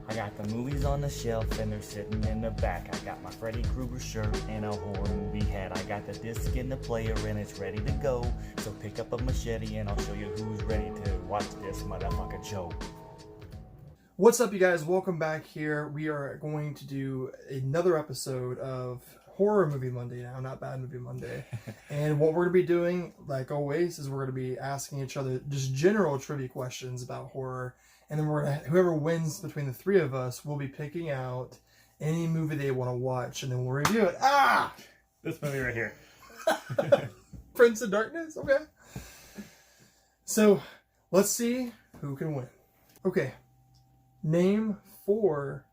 I got the movies on the shelf and they're sitting in the back. I got my Freddy Krueger shirt and a horror movie hat. I got the disc in the player and it's ready to go. So pick up a machete and I'll show you who's ready to watch this motherfucking show. What's up, you guys? Welcome back here. We are going to do another episode of Horror Movie Monday now, not Bad Movie Monday. And what we're going to be doing, like always, is we're going to be asking each other just general trivia questions about horror. And then whoever wins between the three of us will be picking out any movie they want to watch, and then we'll review it. Ah! This movie right here. Prince of Darkness? Okay. So, let's see who can win. Okay. Name 4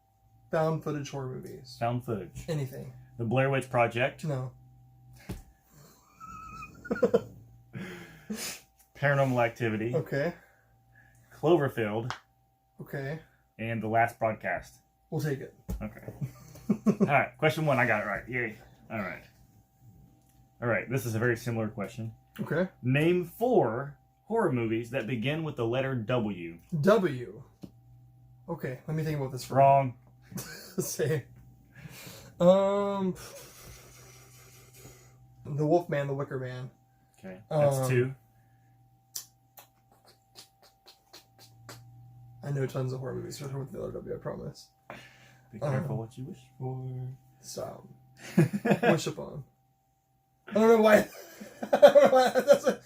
found footage horror movies. Found footage. Anything. The Blair Witch Project. No. Paranormal Activity. Okay. Cloverfield. Okay. And The Last Broadcast. We'll take it. Okay. Alright, question 1, I got it right. Yay. Alright, this is a very similar question. Okay. Name 4 horror movies that begin with the letter W. W. Okay, let me think about this for Wrong. Let's see. The Wolfman, the Wicker Man. Okay, that's 2. I know tons of horror movies with the letter W, I promise. Be careful what you wish for. Stop. Wish upon. I don't know why. I don't know why.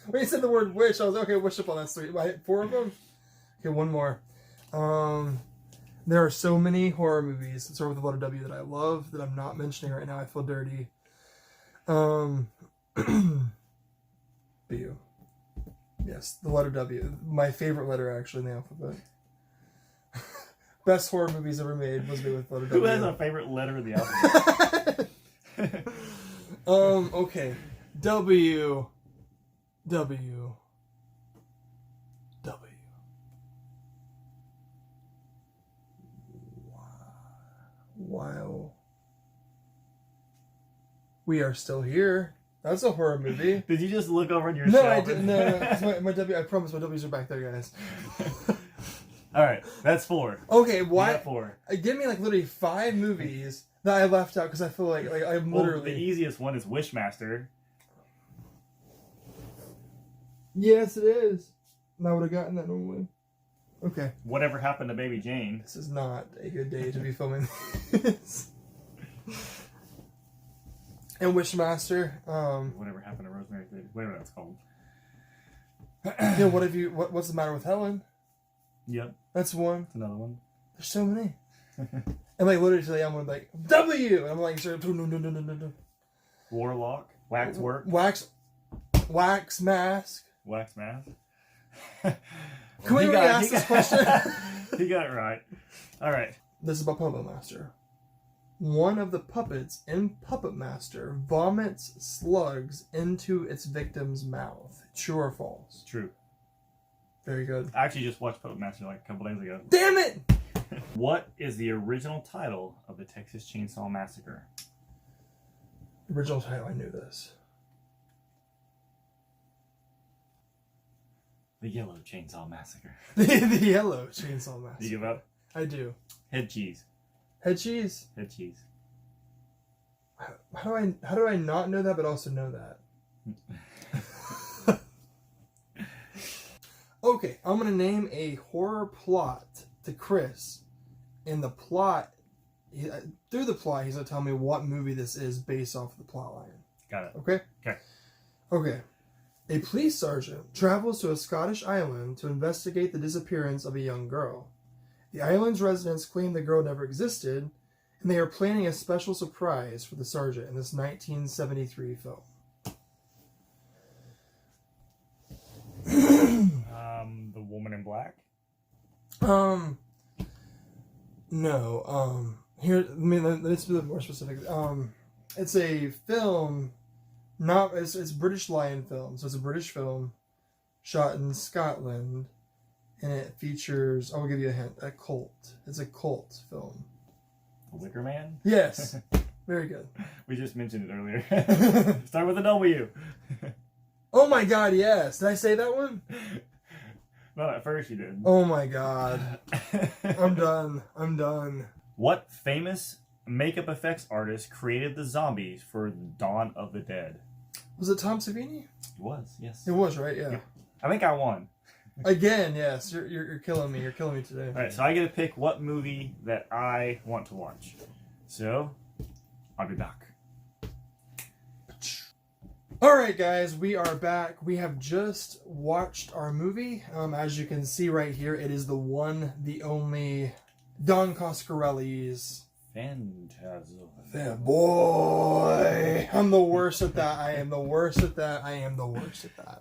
When you said the word wish, I was like, okay, wish upon. That's 3. Why, 4 of them? Okay, one more. There are so many horror movies that start with the letter W that I love that I'm not mentioning right now. I feel dirty. B. Yes, the letter W. My favorite letter, actually, in the alphabet. Best horror movies ever made was made with letter W. Who has a favorite letter of the alphabet? Okay. W. Wow. We Are Still Here. That's a horror movie. Did you just look over on your No, shelf? I didn't. No. My W. I promise my W's are back there, guys. All right, that's 4. Okay, why? You got 4. Give me like literally 5 movies that I left out because I feel like I'm literally. Well, the easiest one is Wishmaster. Yes, it is. I would have gotten that normally. Okay. Whatever Happened to Baby Jane? This is not a good day to be filming this. And Wishmaster. Whatever Happened to Rosemary's Baby? Whatever that's called. Yeah. What's the matter with Helen? Yep. That's one. That's another one. There's so many. And like literally today I'm like W, and I'm like no. Warlock. Waxwork. Wax mask. Wax mask. Can we really ask this question? He got it right. All right. This is about Puppet Master. One of the puppets in Puppet Master vomits slugs into its victim's mouth. True or false? True. Very good. I actually just watched Puppet Master like a couple days ago. Damn it! What is the original title of the Texas Chainsaw Massacre? Original title, I knew this. The Yellow Chainsaw Massacre. The Yellow Chainsaw Massacre. You give up? I do. Head cheese. Head cheese? Head cheese. How do I not know that but also know that? Okay, I'm going to name a horror plot to Chris. In the plot, through the plot, he's going to tell me what movie this is based off of the plot line. Got it. Okay? Okay. Okay. A police sergeant travels to a Scottish island to investigate the disappearance of a young girl. The island's residents claim the girl never existed, and they are planning a special surprise for the sergeant in this 1973 film. The Woman in Black? No. Here, let's be a little more specific. It's a film, it's British Lion film, so it's a British film shot in Scotland, and it features, I will give you a hint, a cult. It's a cult film. The Wicker Man? Yes. Very good. We just mentioned it earlier. Start with a W. Oh my god, yes. Did I say that one? Well, at first you did. Oh my god. I'm done. What famous makeup effects artist created the zombies for Dawn of the Dead? Was it Tom Savini? It was, yes. It was, right? Yeah. Yep. I think I won. Again, yes. You're killing me. You're killing me today. Alright, so I get to pick what movie that I want to watch. So, I'll be back. Alright guys, we are back. We have just watched our movie. As you can see right here, it is the one, the only Don Coscarelli's Phantasm. Boy, I'm the worst at that. I am the worst at that.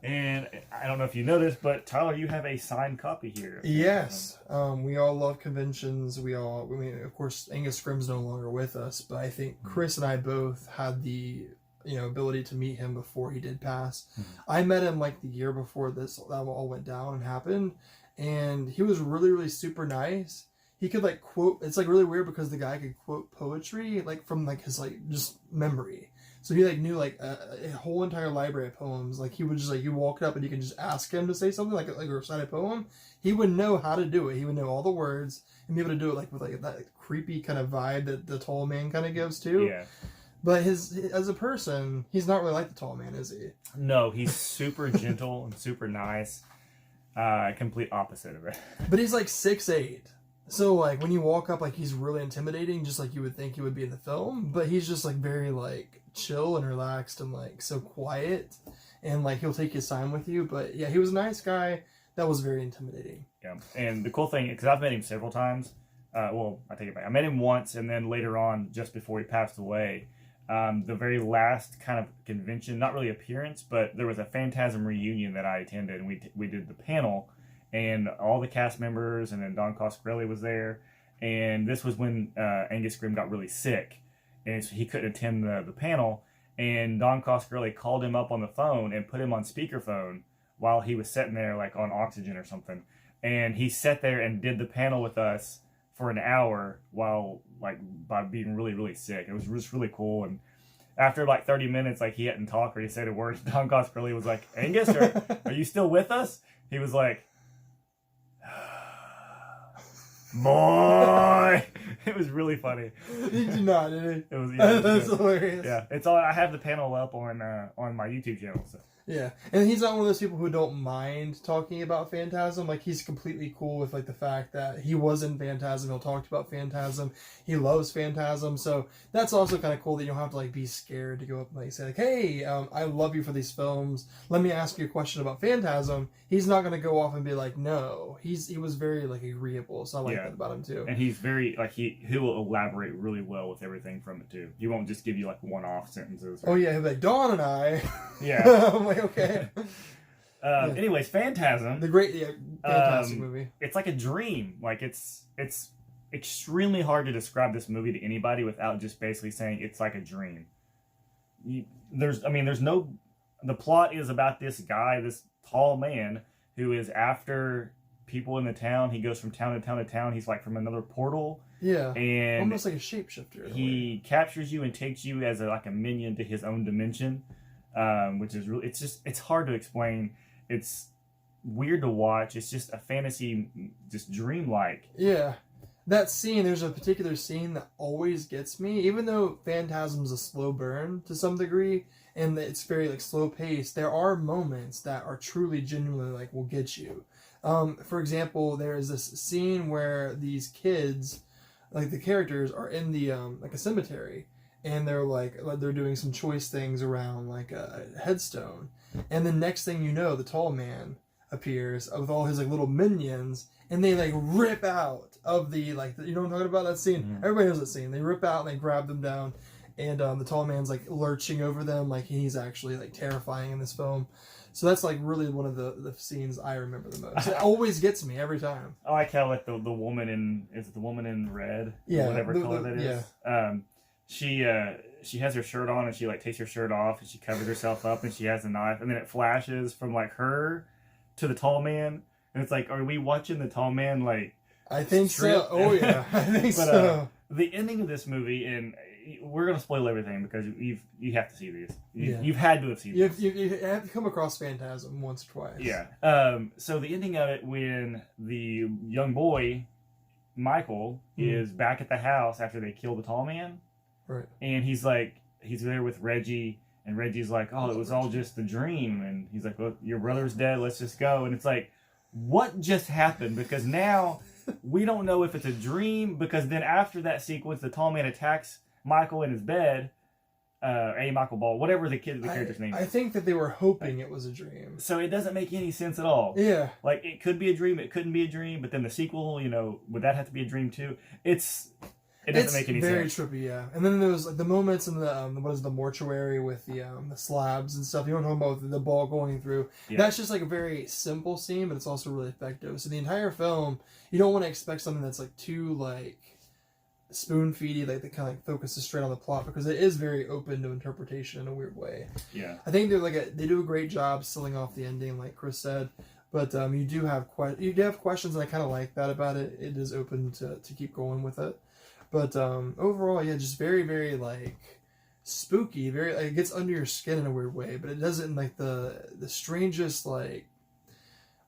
And I don't know if you noticed, but Tyler, you have a signed copy here. Yes. We all love conventions. Of course, Angus Scrimm's no longer with us, but I think Chris and I both had the ability to meet him before he did pass. I met him like the year before that all went down and happened, and he was really, really super nice. He could like quote. It's like really weird because the guy could quote poetry like from like his like just memory. So he like knew like a whole entire library of poems. Like he would just like you walk up and you can just ask him to say something like recite a poem. He would know how to do it. He would know all the words and be able to do it like with like that like, creepy kind of vibe that the tall man kind of gives too. Yeah. But as a person, he's not really like the tall man, is he? No, he's super gentle and super nice. Complete opposite of it. But he's like 6'8". So, like, when you walk up, like, he's really intimidating, just like you would think he would be in the film. But he's just, like, very, like, chill and relaxed and, like, so quiet. And, like, he'll take his time with you. But, yeah, he was a nice guy. That was very intimidating. Yeah. And the cool thing, because I've met him several times. Well, I take it back. I met him once, and then later on, just before he passed away, the very last kind of convention, not really appearance, but there was a Phantasm Reunion that I attended, and we did the panel. And all the cast members, and then Don Coscarelli was there. And this was when Angus Scrimm got really sick, and so he couldn't attend the panel. And Don Coscarelli called him up on the phone and put him on speakerphone while he was sitting there, like on oxygen or something. And he sat there and did the panel with us for an hour while, like, by being really, really sick. It was just really cool. And after like 30 minutes, like, he hadn't talked or he said a word. Don Coscarelli was like, "Angus, are you still with us?" He was like, "Boy," it was really funny. He did not, did he? It was, yeah, That's hilarious. Yeah, it's all. I have the panel up on my YouTube channel. So. Yeah, and he's not one of those people who don't mind talking about Phantasm. Like, he's completely cool with, like, the fact that he was in Phantasm. He'll talk about Phantasm. He loves Phantasm. So that's also kind of cool that you don't have to, like, be scared to go up and, like, say, like, "Hey, I love you for these films. Let me ask you a question about Phantasm." He's not going to go off and be like, no. He was very, like, agreeable. So I like that about him, too. And he's very, like, he will elaborate really well with everything from it, too. He won't just give you, like, one-off sentences. Oh, yeah. He'll be like, "Dawn and I." Yeah. I'm like, okay. Anyways, Phantasm. The great, fantastic movie. It's like a dream. Like, it's extremely hard to describe this movie to anybody without just basically saying it's like a dream. The plot is about this guy, this tall man, who is after people in the town. He goes from town to town to town. He's like from another portal. Yeah. And almost like a shapeshifter. He captures you and takes you as like a minion to his own dimension. Which is really, it's hard to explain. It's weird to watch. It's just a fantasy, just dreamlike. Yeah. That scene, there's a particular scene that always gets me, even though Phantasm's a slow burn to some degree, and it's very like slow paced, there are moments that are truly genuinely like will get you. For example, there is this scene where these kids, like the characters, are in the like a cemetery. And they're doing some choice things around like a headstone, and the next thing you know, the tall man appears with all his like little minions, and they like rip out of the you know what I'm talking about, that scene. Mm-hmm. Everybody knows that scene. They rip out and they grab them down, and the tall man's like lurching over them, like he's actually like terrifying in this film. So that's like really one of the scenes I remember the most. It always gets me every time. I like how like the woman in red, yeah, whatever color that is. Yeah. She has her shirt on and she like takes her shirt off and she covers herself up and she has a knife, and then it flashes from like her to the tall man, and it's like, are we watching the tall man like? I think so. Oh yeah, I think so. The ending of this movie, and we're gonna spoil everything because you have to see these. Yeah. You've had to have seen this. You have to come across Phantasm once or twice. Yeah. So the ending of it, when the young boy Michael is back at the house after they kill the tall man, right? And he's there with Reggie, and Reggie's like, "Oh, it was all just a dream," and he's like, "Well, your brother's dead. Let's just go." And it's like, what just happened? Because now we don't know if it's a dream. Because then after that sequence, the tall man attacks Michael in his bed. Michael Ball, whatever the character's name is. I think that they were hoping it was a dream. So it doesn't make any sense at all. Yeah. Like, it could be a dream, it couldn't be a dream, but then the sequel, would that have to be a dream too? It doesn't make any sense. It's very trippy, yeah. And then there was like the moments in the mortuary with the slabs and stuff. You don't know about the ball going through. Yeah. That's just like a very simple scene, but it's also really effective. So the entire film, you don't want to expect something that's like too like spoon-feedy, like they kind of like focuses straight on the plot, because it is very open to interpretation in a weird way. Yeah, I think they do a great job selling off the ending, like Chris said. But you do have questions, and I kind of like that about it. It is open to keep going with it. But overall, yeah, just very, very like spooky. Very, like, it gets under your skin in a weird way, but it does it in like the strangest like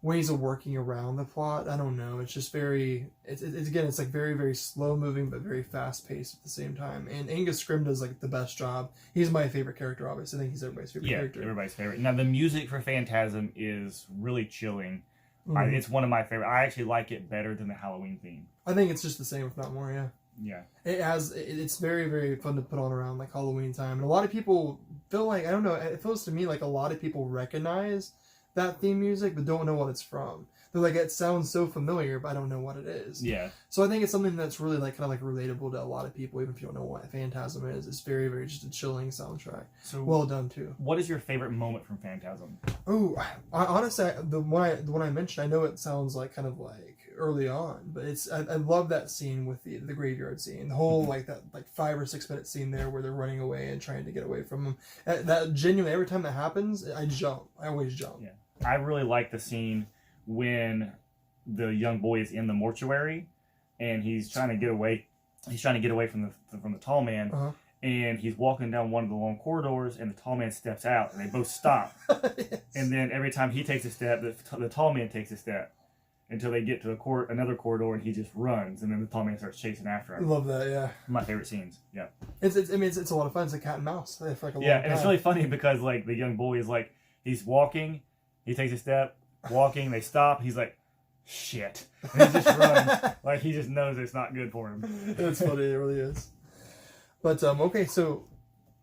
ways of working around the plot. I don't know. It's just very. It's like very, very slow moving, but very fast paced at the same time. And Angus Scrimm does like the best job. He's my favorite character, obviously. I think he's everybody's favorite character. Everybody's favorite. Now the music for Phantasm is really chilling. Mm-hmm. It's one of my favorite. I actually like it better than the Halloween theme. I think it's just the same, if not more. Yeah. Yeah. It's very, very fun to put on around like Halloween time. And a lot of people feel like, I don't know, it feels to me like a lot of people recognize that theme music but don't know what it's from. They're like, it sounds so familiar, but I don't know what it is. Yeah. So I think it's something that's really like kind of like relatable to a lot of people, even if you don't know what Phantasm is. It's very, very just a chilling soundtrack. So well done too. What is your favorite moment from Phantasm? Oh, honestly, the one I mentioned, I know it sounds like kind of like early on, but I love that scene with the graveyard scene, the whole like that like 5 or 6 minute scene there where they're running away and trying to get away from them. That genuinely, every time that happens, I always jump. Yeah, I really like the scene when the young boy is in the mortuary and he's trying to get away. He's trying to get away from the tall man. Uh-huh. And he's walking down one of the long corridors, and the tall man steps out, and they both stop. Yes. And then every time he takes a step, the tall man takes a step, until they get to another corridor, and he just runs, and then the tall man starts chasing after him. I love that, yeah. My favorite scenes, yeah. It's a lot of fun. It's like cat and mouse. For like a long and time. It's really funny because like the young boy is like, he's walking, he takes a step, walking, they stop, he's like, shit, and he just runs, like he just knows it's not good for him. It's funny, it really is. But okay, so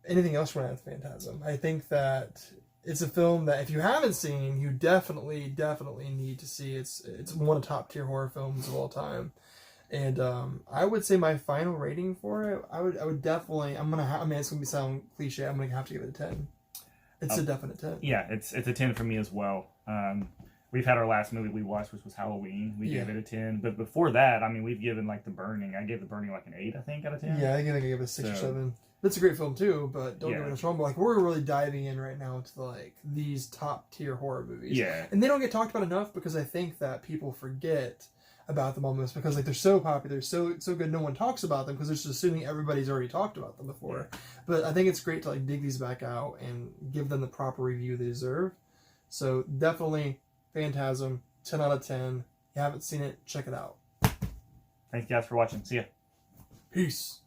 anything else you want to add to Phantasm? I think that it's a film that if you haven't seen, you definitely need to see. It's one of the top tier horror films of all time, and I would say my final rating for it, I would definitely, it's gonna sound cliche, I'm gonna have to give it a 10. It's a definite 10. Yeah, it's a 10 for me as well. We've had our last movie we watched, which was Halloween. We gave it a 10. But before that, I mean, we've given like The Burning. I gave The Burning like an 8, I think, out of 10. Yeah, I think I gave it a 6 or 7. It's a great film too, but don't get me wrong. But like, we're really diving in right now to like these top tier horror movies. Yeah, and they don't get talked about enough because I think that people forget about them almost because like they're so popular, so good. No one talks about them because they're just assuming everybody's already talked about them before. Yeah. But I think it's great to like dig these back out and give them the proper review they deserve. So definitely Phantasm, 10 out of 10. If you haven't seen it, check it out. Thanks guys for watching. See ya. Peace.